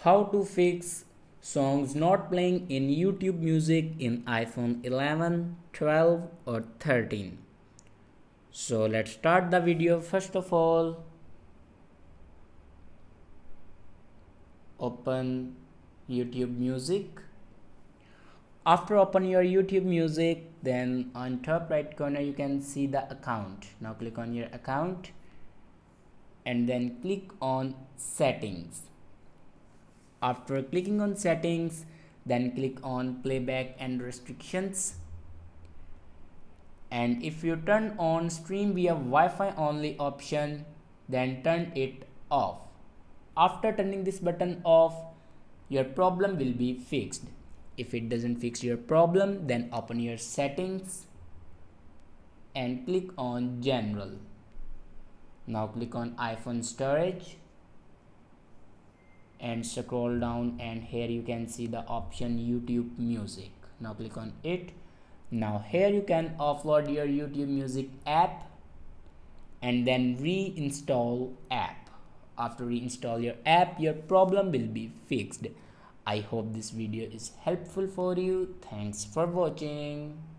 How to fix songs not playing in YouTube Music in iPhone 11, 12 or 13. So let's start the video. First of all, open YouTube Music. After open your YouTube Music, then on top right corner you can see the account. Now click on your account and then click on settings. After clicking on settings, then click on playback and restrictions. And if you turn on stream via Wi-Fi only option, then turn it off. After turning this button off, your problem will be fixed. If it doesn't fix your problem, then open your settings and click on general. Now click on iPhone storage and scroll down, and here you can see the option YouTube Music. Now click on it. Now here you can offload your YouTube Music app and then reinstall app. After reinstall your app, your problem will be fixed. I hope this video is helpful for you. Thanks for watching.